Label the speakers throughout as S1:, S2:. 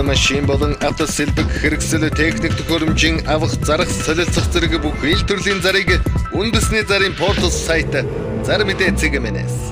S1: автомашин болон автосэлбэг хэрэгсэл техник төхөөрөмжийн авах зарах солилцох зэрэг бүх ил төрлийн зарыг үндэсний зарын портал сайт Зар мэдээ цэгмэнэс.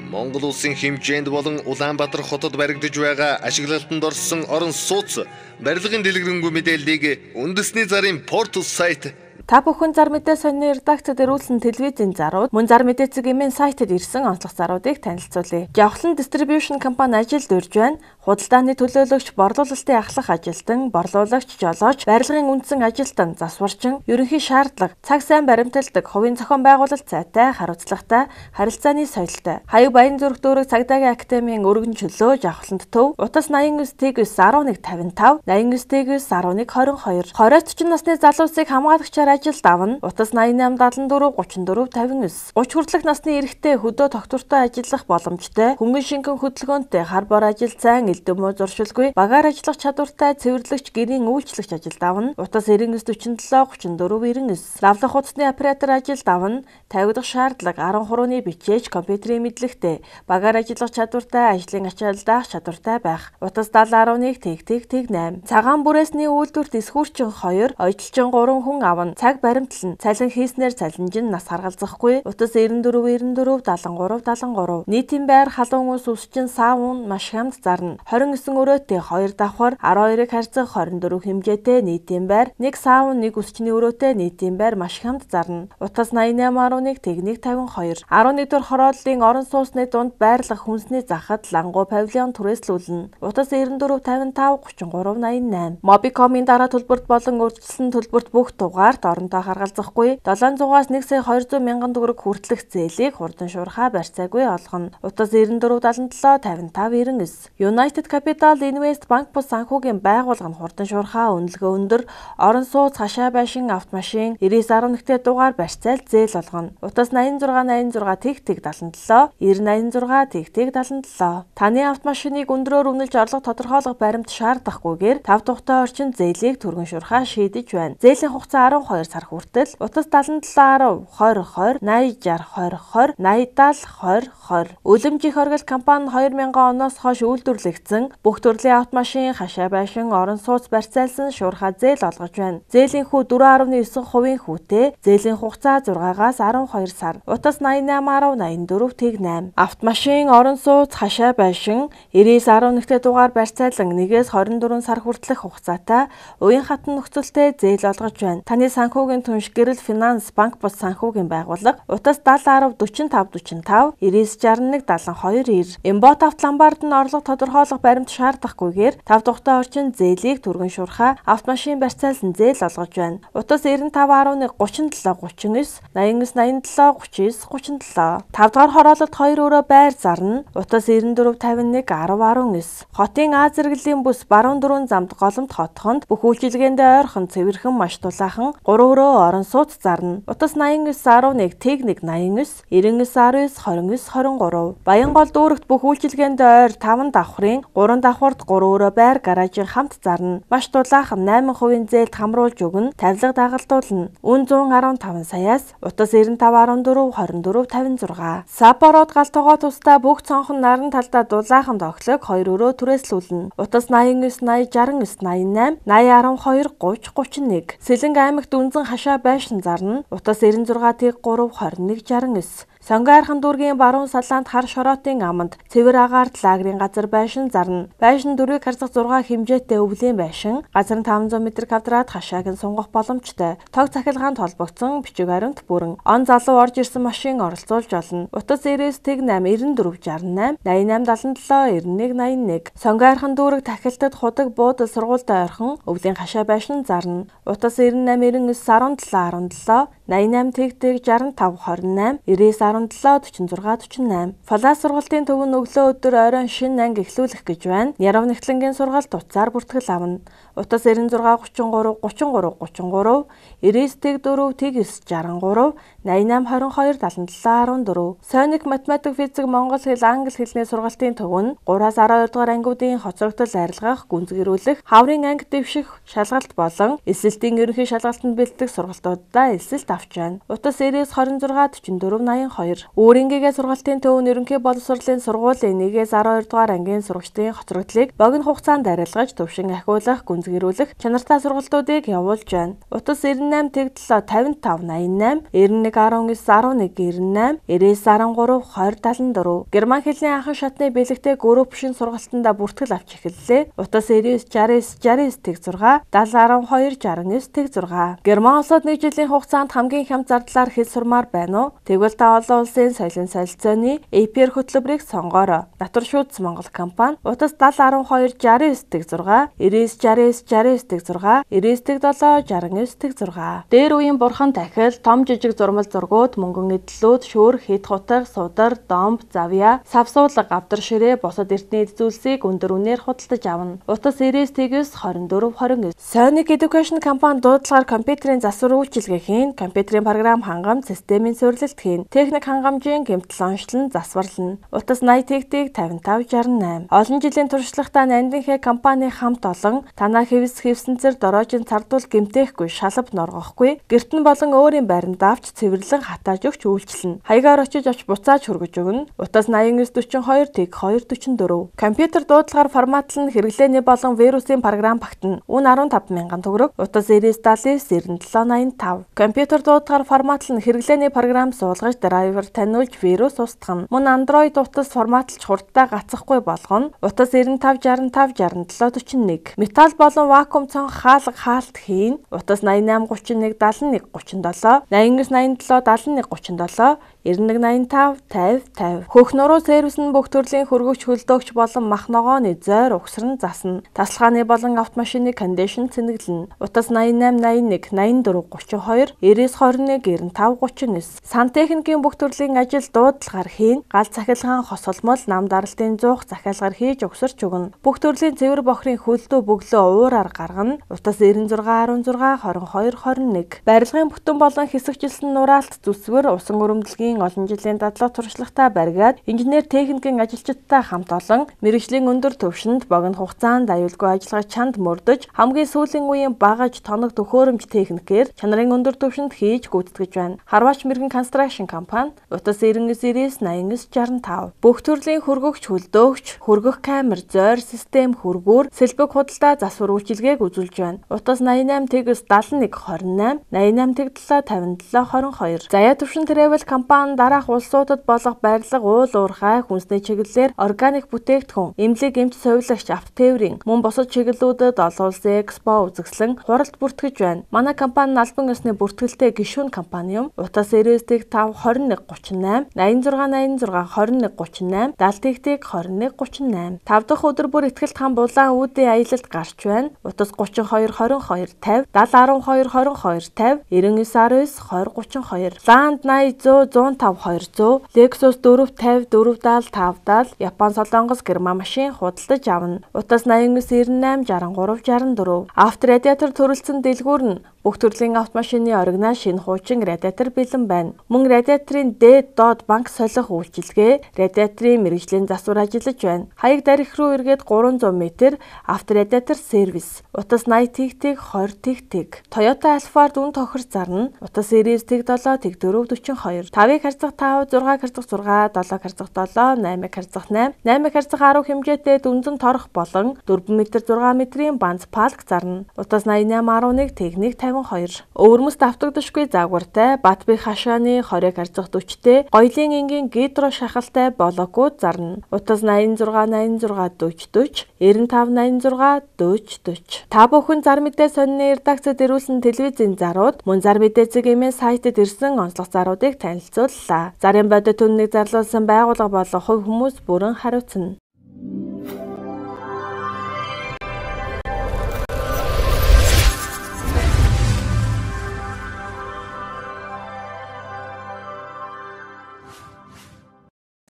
S1: Монгол улсын хэмжээнд болон Улаанбаатар хотод баригдаж байгаа ашиглалтанд орсон орон сууц барилгын дэлгэрэнгүй мэдээллийг үндэсний зарын портал сайт
S2: Та бүхэн зар мэдээ сонины редакцид ирүүлсэн телевизийн зарууд мөн зар мэдээ цэгийн сайтад ирсэн онцлог заруудыг танилцуулъя. Явхлан дистрибьюшн компани ажилд урьж байна. Худалдааны төлөөлөгч, борлуулалтын ахлах ажилтан, борлуулагч, жолооч, барилгын үндсэн ажилтан, засварчин, ерөнхий шаардлага, цаг сайн баримталдаг, хувийн зохион байгуулалт сайтай, хариуцлагатай, харилцааны соёлтой. Хаяг Баян зүрх дүүрэг Цагдаагийн академийн өргөн чөлөө, Жавхланд төв, утас 89-11-1155, 89-11-1122. 20-40 насны залуусыг хамгаалагчаар ажилд авна. Утас 88-74-34-59. 30 хүртэлх насны эрэгтэй хөдөө тогтвортой ажиллах боломжтой, хөнгөн шингэн хөдөлгөөнтэй, хар бор ажил зайн, элдэвмөө зуршилгүй, багаар ажиллах чадвартай, цэвэрлэгч, гэрийн үйлчлэгч ажилд авна. Утас 99-47-34-99. Лавлах утасны оператор ажилд авна. Тавигдах шаардлага 13-ны бичээж, компьютерийн мэдлэгтэй, багаар ажиллах чадвартай, ажлын ачаал даах чадвартай байх. Утас 70-11-8. Цагаан бүрээсний үйлдвэрт эсхүүрчин 2, ойдлчин 3 хүн авна. Цаг баримтлан, цалин хийснээр цалинжин нас харгалзахгүй. Утас 94-93-73-73. Нийтийн байр халуун ус үсчин саавн маш хямд зарна. 29 өрөөтэй 2 давхар, 12-ыг харьцах 24 хэмжээтэй нийтийн байр, 1 саавн 1 үсчний өрөөтэй нийтийн байр маш хямд зарна. Утас 88-11-152. 11-р хорооллын орон сууцны дунд байрлах хүнсний захад лангуу павильон түрээслүүлнэ. Утас 94-55-33-88. Мобикомын дараа төлбөрт болон урьдчилсан төлбөрт бүх дугаарт оронтой харгалзахгүй 700-аас 1,200,000 төгрөг хүртэлх зээлийг хурдан шуурхай барьцаагүй олгоно. Утас 94-77-55-99. United Capital Invest банк бус санхүүгийн байгууллага нь хурдан шуурхай үнэлгээ өндөр орон сууц хашаа байшин автомашин 9911-т дугаар барьцаал зээл олгоно. Утас 86-77-77 9086-77. Таны автомашиныг өндрөөр үнэлж орлого тодорхойлох баримт шаардахгүйгээр 5 тухтай орчин зээлийг түргэн шуурхай шийдэж байна. Зээлийн хугацаа 12 сар хүртэл. Утас 77-10-20-20-80-70-20-20. Үлэмжих оргил компани 2000 оноос хойш үйлдвэрлэгдсэн бүх төрлийн автомашин, хашаа байшин, орон сууц барьцаалсан шуурхай зээл олгож байна. Зээлийн хүү 4.9% хүүтэй. Зээлийн хугацаа 6-аас 12 сар. Утас 88-10-84-8. Автомашин, орон сууц, хашаа байшин 99-11-т дугаар барьцаалан 1-ээс 24 сар хүртэлх хугацаатай уян хатан нөхцөлтэй зээл олгож байна. Таны санхүүгийн түнш гэрэл финанс банк бус санхүүгийн байгууллага утас 70-10-45-45 99-61-72-90. Эмбот авто ламбард нь орлого тодорхойлох баримт шаардахгүйгээр 5 тухтай орчин зээлийг түргэн шуурхай автомашин барьцаалсан зээл олгож байна. Утас 95-11-37-39 89-87-39-37. 5 дугаар хороололт 2 өрөө байр зарна. Утас 94-51-10-19. Хотын А зэрэглэлийн бүс баруун дөрвөн замд голомт хотхонд бүх үйлчилгээндээ ойрхон цэвэрхэн маш дулаахан 3 өрөө орон сууц зарна. Утас 89-11 техник 89-19-19-29-23. Баянгол дүүрэгт бүх үйлчилгээндээ ойр 5 давхрын 3 давхарт 3 өрөө байр гаражийн хамт зарна. Маш дулаахан 8% зээлд хамруулж өгнө. Тавилга дагалдуулна. Үн 115 саяас. Утас 95-14-24-56. Сапород галтгоо тусдаа бүх цонхон наран талдаа дулаахан тоглог 2 өрөө түрээслүүлнэ. Утас 89-80-69-88 80-12-30-31. Сэлэнг аймагт үнзэн хашаа байшин зарна. Утас 96-3-21-69. Сонгойрхан дүүргийн баруун салаанд хар шороотын аманд цэвэр агаарт лагерийн газар байшин зарна. Байшин 4-ийг харьцах 6 хэмжээтэй өвлийн байшин, газар нь 500 м2-д хашааг нь сунгах боломжтой. Тог цахилгаанд холбогдсон бичиг баримт бүрэн. Он залуу орж ирсэн машин оролцуулж олно. Утас 99-8-94-68 88-77-91-81. Сонгойрхан дүүрэг тахилтад худаг буудал сургуультай ойрхон өвлийн хашаа байшин зарна. Утас 98-99-17-17 88-65-28 99-17-46-48. Фалас сургалтын төвөн өглөө өдөр оройн шинэ анги эхлүүлэх гэж байна. Ярав нэгтлэнгийн сургалт утсаар бүртгэл авна. Утас 96-33-33-33 99-4-9-63 88-22-77-14. Сойник математик, физик, монгол хэл, англи хэлний сургалтын төвөн 3-12 дугаар ангиудын хоцрогдол арилгах, гүнзгийрүүлэх, хаврын анги дэвших шалгалт болон эсэлтийн ерөнхий шалгалтанд бэлдэх сургалтуудаа эсэлт авч байна. Утас 99-26-44-82. Өөрөнгөгээ сургалтын төвөнд ерөнхий боловсролын сургуулийн 1-12 дугаар ангийн сурагчдын хоцрогдлыг богино хугацаанд арилгаж төвшин ахиулах, гүнзгийрүүлэх чанартай сургалтуудыг явуулж байна. Утас 98 тэгдлээ 55 88, 91 19 11 98, 99 13 20 74. Герман хэлний анхан шатны бэлэгтэй групп шин сургалтанда бүртгэл авч эхэллээ. Утас 99-69-69-6, 70-12-69-6. Герман улсад 1 жилийн хугацаанд хамгийн хямд зардлаар хэл сурмаар байна уу? Тэгвэл та олон улсын соёлын солилцооны APR хөтөлбөрийг сонгоорой. Натур шүүдс Монгол компани утас 70-12-69-6, 99-69-69-6, 99-7-69-6. Дээр үеийн бурхан тахил, том жижиг зурмал зургууд, мөнгөн эдлүүд, шүүр, хит хутаг, судар, домб, завья, савсуулга, гавдар ширээ, бусад эртний эд зүйлсийг өндөр үнээр худалдаж авна. Утас 99-24-29. Sonic Education компани дуудлагаар компьютерийн засвар үйлчилгээ хийн, компьютерийн програм хангамж, системийн суурилалт хийн, техник хангамжийн гэмтэл онцлон засварлана. Утас 80-55-68. Олон жилийн туршлагатай Нандинхэ компани хамт олон танаа хэвсэнцэр дороожин цардуул гэмтээхгүй, шалав норгохгүй, гэрт нь болон өөрийн байранд авч цэвэрлэн хатааж өгч үйлчилнэ. Хаягаар очиж авч буцааж хүргэж өгнө. Утас 89-42-244. Компьютер дуудлагаар форматлан хэрэглээний болон вирусын програм багтана. Үн 15,000 төгрөг. Утас 99-97-85. Компьютер дуудлагаар форматлан хэрэглээний програм суулгаж драйвер таниулж вирус устгана. Мөн Android утас форматлж хурдтай гацахгүй болгоно. Утас 95-65-67-41. Металл болон вакуум цонх хаалт хийн. Утас 88-31-71-37, 89-87-71-37, 91-85-50-50. Хөх нуруу сервис нь бүх төрлийн хөргөгч, хөлдөөгч болон мах ногооны зойр угсран засна. Тасалгааны болон автомашины кондишн цэнэглэнэ. Утас 88-81-84-32, 99-21-95-39. Сантехникийн бүх төрлийн ажил дуудлагаар хийн. Гал цахилгаан, хосолмол, нам даралтын зуух захиалгаар хийж өгсөрч өгнө. Бүх төрлийн цэвэр бохрын хөлдөө бөглөө уураар гаргана. Утас 96-16-22-21. Барилгын бүтэн болон хэсэгчилсэн нураалт зүсвэр, усан өрөмдлөгийн олон жилийн дадлага туршлагатай баригад инженер техникийн ажилчидтай хамт олон мэргэжлийн өндөр түвшинд богино хугацаанд аюулгүй ажиллагаа чанд мөрдөж хамгийн сүүлийн үеийн багаж тоног төхөөрөмж техникээр чанарын өндөр түвшинд хийж гүйцэтгэж байна. Харваач мэргэн констракшн компани утас 99-89-65. Бүх төрлийн хөргөгч, хөлдөөгч, хөргөх камер, зойр систем, хөргүүр, сэлбэг худалдаа засвар үйлчилгээг үзүүлж байна. Утас 88-91-28, 88-57-57-22. Заяа төвшин travel компани дараах улсуудад болох барилга, уул уурхай, хүнсний чиглэлээр органик бүтээгдэхүүн, эмнэлэг эмч совилагч, автотээврийн мөн бусад чиглэлүүдэд олон улсын экспо үзэсгэлэн хуралд бүртгэж байна. Манай компани албан ёсны бүртгэлтэй гишүүн компани юм. Утас 99-5-21-38, 86-86-21-38, 70-21-38. 5 дахь өдөр бүр Итгэлт хаан булаан үүдийн аялалд гарч байна. Утас 32-22-50, 70-12-22-50, 99-19-20-32. Ланд 80-100-105-200, Lexus 450-470-570, Япон Солонгос Герман машин худалдаж авна. Утас 89-98-63-64. Авторадиатор төрөлцсөн дэлгүүр нь бүх төрлийн автомашины оригинал шинэ хуучин радиатор бэлэн байна. Мөн радиаторын D-дод банк солих үйлчилгээ, радиаторын мэргэжлийн засвар ажиллаж байна. Хаяг дарих руу эргээд 300 м авторадиатор сервис. Утас 80-20-20. Toyota Alphard үн тохир зарна. Утас 99-7-4-42. 5-5, 6-6, 7-7, 8-8, 8-10 хэмжээтэй дүнзэн торох болон 4 м 6 м-ийн банц палк зарна. Утас 88-11 техник 52. Өвөрмөст автагдашгүй загвартай, бат бие хашааны 20-40-тэй, гоёлын энгийн гидро шахалтай блокууд зарна. Утас 86-86-40-40, 95-86-40-40. Та бүхэн зар мэдээ сонины редакцид ирүүлсэн телевизийн зарууд, мөн зар мэдээ цэгийн сайтад ирсэн онцлог заруудыг танилцууллаа. Зарын бодит үннийг зарлуулсан байгууллага болон хувь хүмүүс бүрэн хариуцна.